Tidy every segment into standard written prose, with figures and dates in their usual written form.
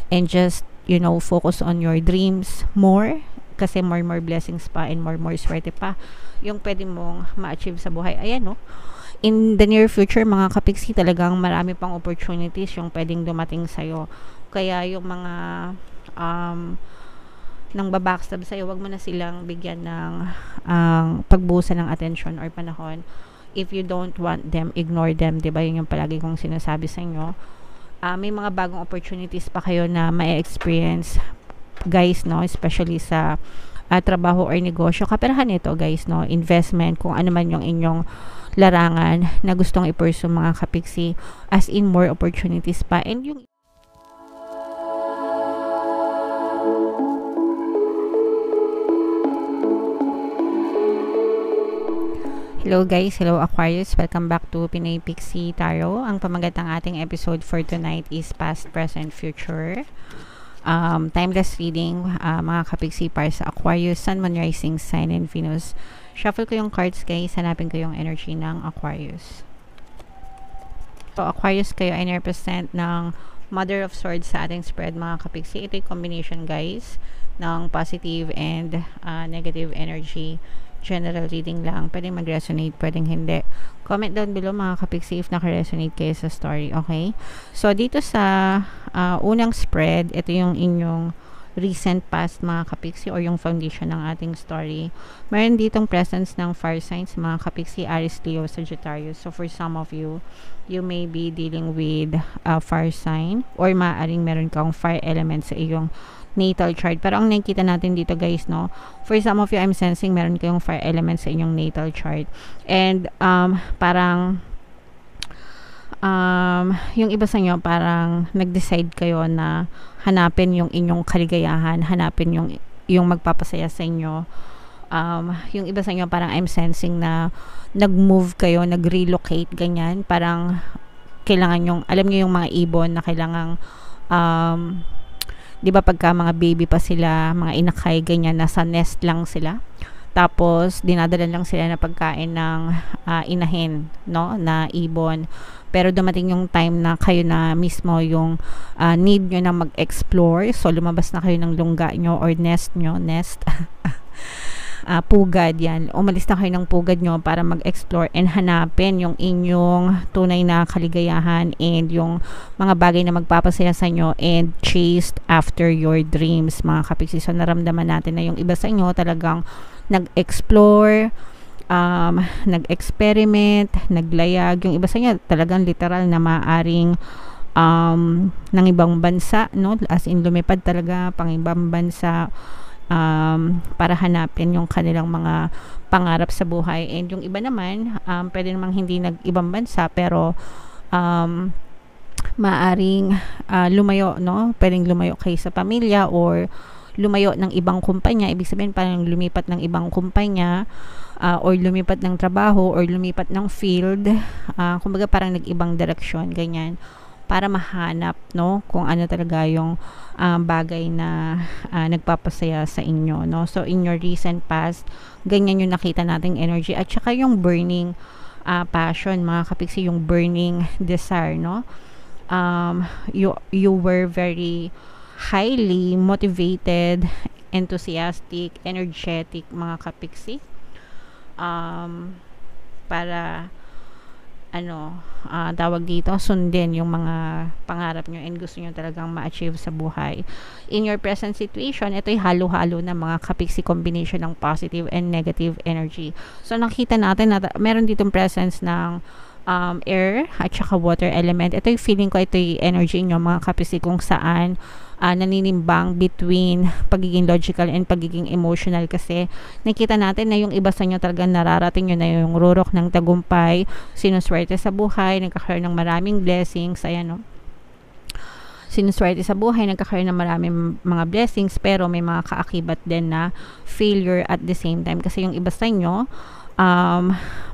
and just, you know, focus on your dreams more, kasi more blessings pa and more swerte pa yung pwede mong ma-achieve sa buhay. Ayan, no? In the near future, mga kapiksi, talagang marami pang opportunities yung pwedeng dumating sa'yo. Kaya yung mga nang babackstab sa'yo, wag mo na silang bigyan ng pagbusa ng attention or panahon. If you don't want them, ignore them. Diba? Yun yung palagi kong sinasabi sa inyo. May mga bagong opportunities pa kayo na ma-experience, guys, no? Especially sa trabaho or negosyo. Kaperahan ito, guys, no? Investment, kung ano man yung inyong larangan na gustong i-pursue, mga kapiksi, as in more opportunities pa. And yung hello guys, hello Aquarius, welcome back to Pinay Pixie Tarot. Ang pamagat ng ating episode for tonight is past, present, future. Timeless reading, mga kapiksi, para sa Aquarius, Sun, Moon, Rising, Sign, and Venus. Shuffle ko yung cards, guys. Hanapin ko yung energy ng Aquarius. So, Aquarius, kayo ay represent ng Mother of Swords sa ating spread, mga kapiksi. Ito yung combination, guys, ng positive and negative energy. General reading lang. Pwedeng mag-resonate, pwedeng hindi. Comment down below, mga kapiksi, if naka-resonate kayo sa story, okay? So, dito sa unang spread, ito yung inyong recent past, mga kapiksi, or yung foundation ng ating story. Meron ditong presence ng fire signs, mga kapiksi, Aries, Leo, Sagittarius. So, for some of you, you may be dealing with a fire sign, or maaaring meron kang fire element sa iyong natal chart. Pero ang nakikita natin dito, guys, no, for some of you, I'm sensing meron kayong fire element sa inyong natal chart. And parang yung iba sa inyo, parang nag-decide kayo na hanapin yung inyong kaligayahan, hanapin yung magpapasaya sa inyo. Yung iba sa inyo, parang I'm sensing na nag-move kayo, nag-relocate, ganyan. Parang kailangan yung, alam niyo yung mga ibon na kailangang di ba pagka mga baby pa sila, mga inakay, ganyan, nasa nest lang sila. Tapos, dinadala lang sila na pagkain ng inahin, no, na ibon. Pero dumating yung time na kayo na mismo yung need nyo na mag-explore. So, lumabas na kayo ng lungga nyo or nest nyo, pugad, yan. Umalis na kayo ng pugad nyo para mag-explore and hanapin yung inyong tunay na kaligayahan and yung mga bagay na magpapasaya sa inyo and chased after your dreams, mga kapiksi. So, naramdaman natin na yung iba sa inyo talagang nag-explore, nag-experiment, naglayag. Yung iba sa inyo talagang literal na maaaring ng ibang bansa, no? As in, lumipad talaga pang ibang bansa para hanapin yung kanilang mga pangarap sa buhay. And yung iba naman, pwede namang hindi nag-ibang bansa, pero maaring lumayo, no? Pwedeng lumayo kayo sa pamilya or lumayo ng ibang kumpanya. Ibig sabihin, parang lumipat ng ibang kumpanya, or lumipat ng trabaho, or lumipat ng field. Kumbaga, parang nag-ibang direksyon, ganyan, para mahanap, no, kung ano talaga yung bagay na nagpapasaya sa inyo, no. So, in your recent past, ganyan yung nakita nating energy. At saka yung burning passion, mga kapiksi, yung burning desire, no. You were very highly motivated, enthusiastic, energetic, mga kapiksi, para tawag dito, sundin yung mga pangarap nyo and gusto nyo talagang ma-achieve sa buhay. In your present situation, ito'y halo-halo na, mga kapiksi, combination ng positive and negative energy. So, nakita natin na meron ditong presence ng air at saka water element. Ito'y feeling ko, ito'y energy nyo, mga kapiksi, kung saan naninimbang between pagiging logical and pagiging emotional, kasi nakita natin na yung iba sa inyo talagang nararating nyo na yung rurok ng tagumpay, sinuswerte sa buhay, nagkakaroon ng maraming blessings, ayan, no? Sinuswerte sa buhay, nagkakaroon ng maraming mga blessings, pero may mga kaakibat din na failure at the same time, kasi yung iba sa inyo,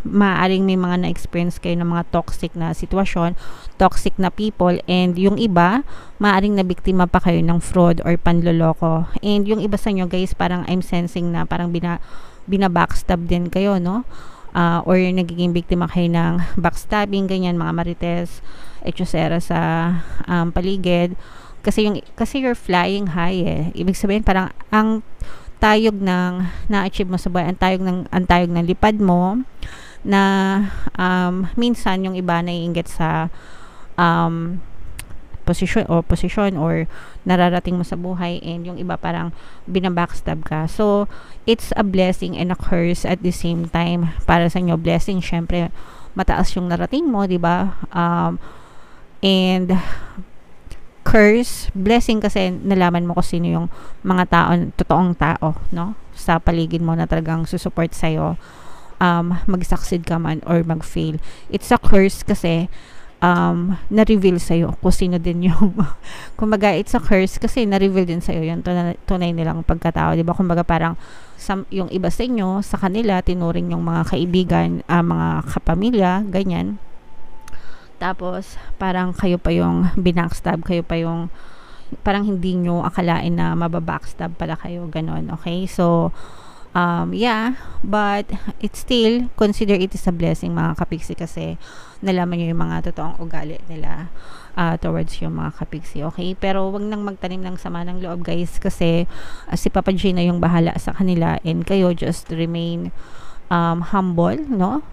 maaaring may mga na-experience kayo ng mga toxic na sitwasyon, toxic na people, and yung iba, maaaring nabiktima pa kayo ng fraud or panloloko. And yung iba sa inyo, guys, parang I'm sensing na parang binabackstab din kayo, no? Or nagiging biktima kayo ng backstabbing, ganyan, mga marites, etcetera sa paligid. Kasi you're flying high eh. Ibig sabihin parang ang tayog ng na-achieve mo sa buhay, ang tayog ng lipad mo na minsan yung iba naiinggit sa posisyon or nararating mo sa buhay, and yung iba parang binabackstab ka. So it's a blessing and a curse at the same time. Para sa inyo, blessing, syempre mataas yung narating mo, di ba? And curse, blessing kasi nalaman mo kung sino yung mga totoong tao, no? Sa paligid mo na talagang susupport sa'yo, mag-succeed ka man or mag-fail. It's a curse kasi na-reveal sa'yo kung sino din yung kumbaga, it's a curse kasi na-reveal din sa'yo yung tunay nilang pagkatao, diba? Kumbaga parang yung iba sa inyo, sa kanila tinuring yung mga kaibigan, mga kapamilya, ganyan. Tapos parang kayo pa yung binackstab, kayo pa yung parang hindi nyo akalain na mababackstab pala kayo, ganon. Okay, so yeah, but it's still, consider it is a blessing mga kapiksi, kasi nalaman nyo yung mga totoong ugali nila towards yung mga kapiksi. Okay, pero wag nang magtanim ng sama ng loob, guys, kasi si Papa G na yung bahala sa kanila, and kayo just remain humble, no?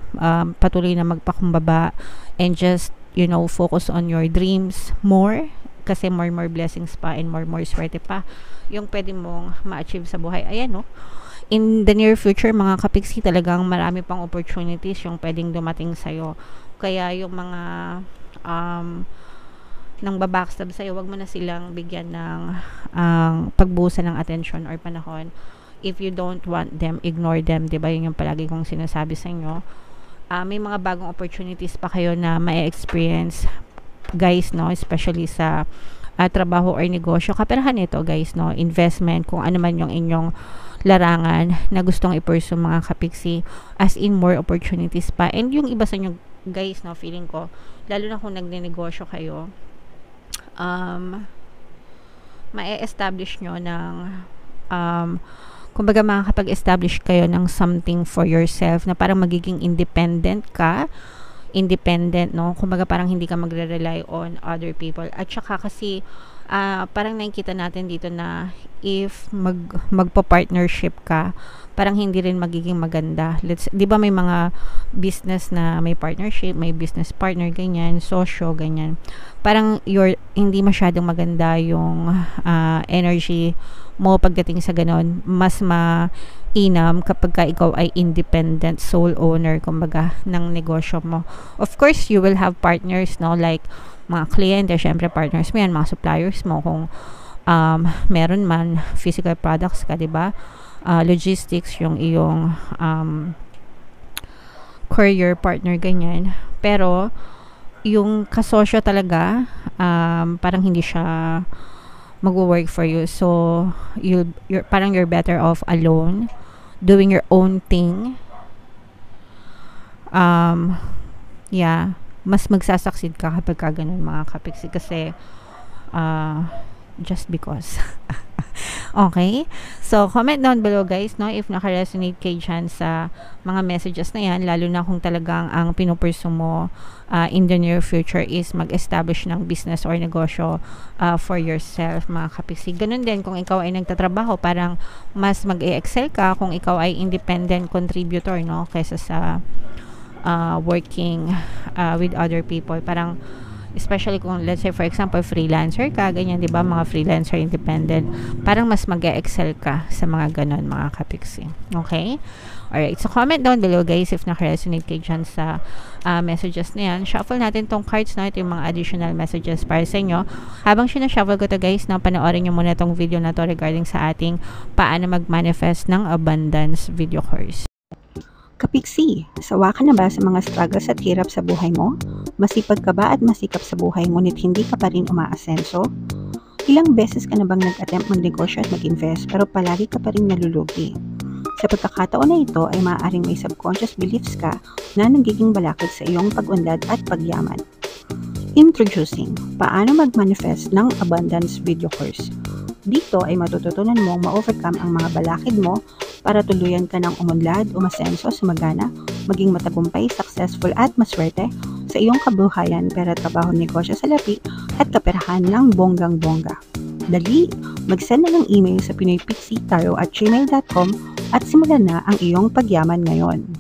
Patuloy na magpakumbaba, and just, you know, focus on your dreams more, kasi more blessings pa and more swerte pa yung pwede mong ma-achieve sa buhay. Ayan, no? In the near future, mga kapiksi, talagang marami pang opportunities yung pwedeng dumating sa'yo. Kaya yung mga nang babackstab sa'yo, wag mo na silang bigyan ng pagbusa ng attention or panahon. If you don't want them, ignore them, diba? Yun yung palagi kong sinasabi sa inyo. May mga bagong opportunities pa kayo na ma-experience, guys, no? Especially sa trabaho or negosyo. Kaperahan nito, guys, no? Investment, kung ano man yung inyong larangan na gustong i-pursue, mga kapiksi, as in more opportunities pa. And yung iba sa inyo, guys, no, feeling ko, lalo na kung nagne-negosyo kayo, ma-establish nyo ng kumbaga makakapag-establish kayo ng something for yourself na parang magiging independent, no? Kumbaga parang hindi ka magre-rely on other people. At saka kasi parang nakikita natin dito na if magpa-partnership ka, parang hindi rin magiging maganda. Di ba may mga business na may partnership, may business partner, ganyan, sosyo, ganyan. Parang hindi masyadong maganda yung energy mo pagdating sa ganon. Mas mainam kapag ka ikaw ay independent sole owner, kumbaga, ng negosyo mo. Of course, you will have partners, no? Like mga kliyente, syempre partners mo yan, mga suppliers mo, kung meron man physical products ka, diba? Logistics, yung iyong courier partner, ganyan. Pero yung kasosyo talaga, parang hindi siya mag-work for you. So you're better off alone, doing your own thing. Yeah, mas magsasucceed ka kapag ka ganun, mga kapiksi, kasi just because. Okay? So, comment down below, guys, no, if naka-resonate kayo dyan sa mga messages na yan, lalo na kung talagang ang pinupursu mo in the near future is mag-establish ng business or negosyo for yourself, mga kapiksi. Ganun din kung ikaw ay nagtatrabaho, parang mas mag-e-excel ka kung ikaw ay independent contributor, no, kaysa sa working with other people. Parang especially kung, let's say, for example, freelancer ka, ganyan, di ba, mga freelancer, independent, parang mas mag-excel ka sa mga ganon, mga kapiksi. Okay? Alright, so comment down below, guys, if naka-resonate kayo dyan sa messages na yan. Shuffle natin tong cards na ito, yung mga additional messages para sa inyo. Habang sinashuffle ko to, guys, na panoorin nyo muna tong video na to regarding sa ating paano mag-manifest ng abundance video course. Kapiksi, sawa ka na ba sa mga struggles at hirap sa buhay mo? Masipag ka ba at masikap sa buhay ngunit hindi ka pa rin umaasenso? Ilang beses ka na bang nag-attempt magnegosyo at mag-invest pero palagi ka pa rin nalulugi? Sa pagkakataon na ito ay maaaring may subconscious beliefs ka na nagiging balakid sa iyong pag-unlad at pagyaman. Introducing, paano mag-manifest ng abundance video course. Dito ay matututunan mong ma-overcome ang mga balakid mo para tuluyan ka ng umunlad, umasenso, sumagana, maging matagumpay, successful at maswerte sa iyong kabuhayan, pera, trabaho, negosyo, salapi, at kaperahan ng bonggang-bongga. Dali, mag-send na ng email sa pinoypixitaro@gmail.com at simulan na ang iyong pagyaman ngayon.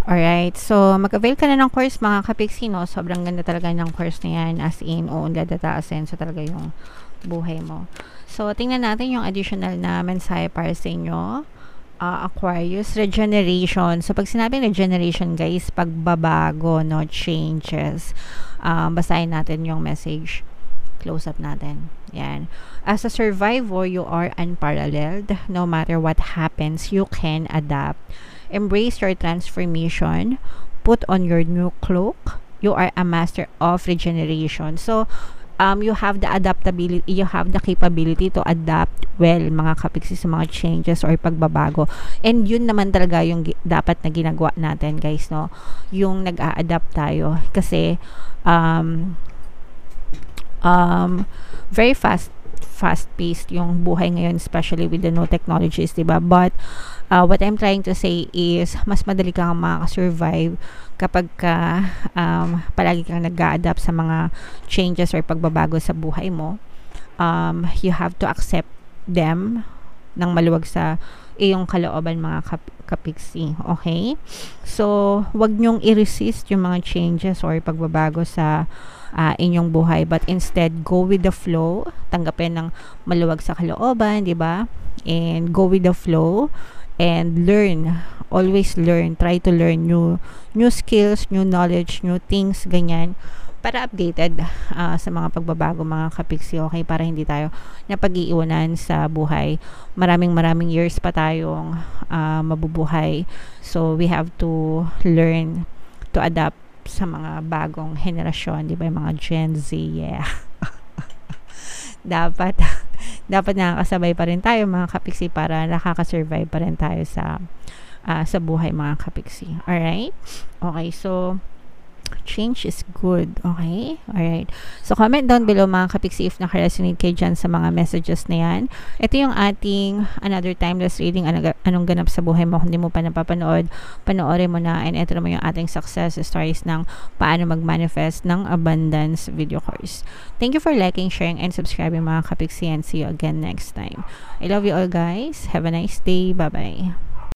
Alright, so mag-avail ka na ng course mga kapiksi, no? Sobrang ganda talaga ng course na yan, as in, uunlad at aasenso talaga yung buhay mo. So, tingnan natin yung additional na mensahe para sa inyo. Aquarius, regeneration. So, pag sinabing regeneration, guys, pagbabago, no? Changes. Basahin natin yung message. Close up natin. Yan. As a survivor, you are unparalleled. No matter what happens, you can adapt. Embrace your transformation. Put on your new cloak. You are a master of regeneration. So, you have the adaptability, you have the capability to adapt well, mga kapiksi, sa mga changes or pagbabago. And yun naman talaga yung dapat na ginagawa natin, guys, no? Yung nag-a-adapt tayo. Kasi, very fast-paced yung buhay ngayon, especially with the new technologies, diba? But, what I'm trying to say is, mas madali kang makaka-survive kapag palagi kang nag-a-adapt sa mga changes or pagbabago sa buhay mo. You have to accept them ng maluwag sa iyong kalooban, mga kapiksi. Okay? So, wag nyong i-resist yung mga changes or pagbabago sa inyong buhay, but instead go with the flow. Tanggapin ng maluwag sa kalooban, di ba? And go with the flow and learn. Always learn. Try to learn new skills, new knowledge, new things, ganyan, para updated sa mga pagbabago, mga kapiksi. Okay? Para hindi tayo napag-iiwanan sa buhay. Maraming years pa tayong mabubuhay. So, we have to learn to adapt sa mga bagong henerasyon, di ba? Yung mga Gen Z, yeah. dapat nakakasabay pa rin tayo, mga kapiksi, para nakakasurvive pa rin tayo sa buhay, mga kapiksi. Alright? Okay, so change is good. Okay? Alright. So, comment down below, mga kapiksi, if nakaresonate kayo dyan sa mga messages na yan. Ito yung ating another timeless reading. Anong ganap sa buhay mo? Kung hindi mo pa napapanood, panoorin mo na. And ito naman yung ating success stories ng paano mag-manifest ng abundance video course. Thank you for liking, sharing, and subscribing, mga kapiksi, and see you again next time. I love you all, guys. Have a nice day. Bye-bye.